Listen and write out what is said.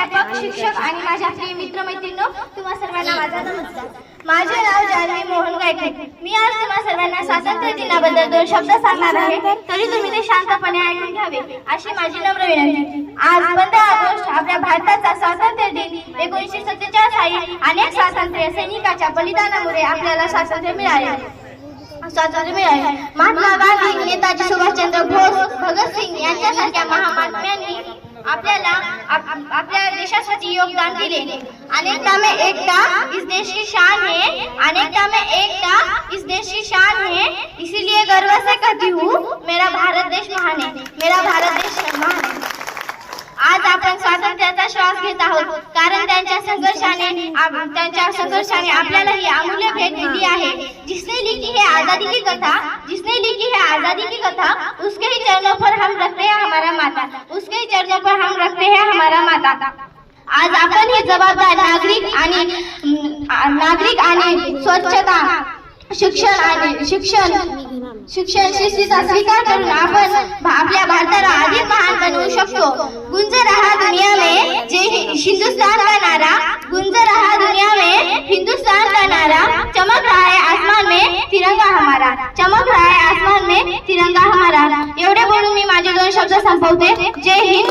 प्राध्यापक, शिक्षक आणि माझ्या प्रिय मित्रमैत्रिणींनो, तुम्हा सर्वांना माझा नमस्कार. माझे नाव जान्हवी मोहन गायकवाड. मी आज तुम्हा सर्वांना स्वातंत्र्य दिनाबद्दल 2 शब्द सांगणार आहे, तरी तुम्ही ते शांतपणे ऐकून घ्यावे अशी माझी नम्र विनंती. आज 15 ऑगस्ट आपल्या भारताचा स्वातंत्र्य दिन. 1947 साली अनेक स्वातंत्र्य सैनिकांच्या बलिदानामुळे आपल्याला स्वातंत्र्य मिळाले. महात्मा गांधी, नेताजी सुभाषचंद्र बोस, भगतसिंग यांच्यासारख्या महामानवांनी आपल्या देशासाठी योगदान दिले. अनेकता में एकता इस देश की शान है, अनेकता में एकता इस देश की शान है, इसीलिए गर्व से कहती हूँ मेरा भारत देश महान है, मेरा भारत देश महान है. आज आपण स्वातंत्र्याचा श्वास घेत आहोत, कारण त्यांच्या संघर्षाने आपल्याला ही अमूल्य भेट दिली आहे. जिसने लिखी है आजादी की कथा, जिसने लिखी है आजादी की कथा, उसके ही चरणों पर हम रखते हैं हमारा माता, उसके ही चरणों पर हम रखते हैं हमारा माता. आज आपण ही जबाबदार नागरिक आणि स्वच्छता, शिक्षण शिस्तीचा स्वीकार करून आपण आपल्या भारताला अधिक महान बनवू शकतो. गुंज रहा दुनिया में जय हिंदुस्तान का नारा, गुंज रहा दुनिया में हिंदुस्तान का नारा, चमक रहा है आसमान में तिरंगा हमारा, चमक रहा है आसमान में तिरंगा हमारा. एवढे बोलून मी माझे 2 शब्द संपवते. जय हिंद.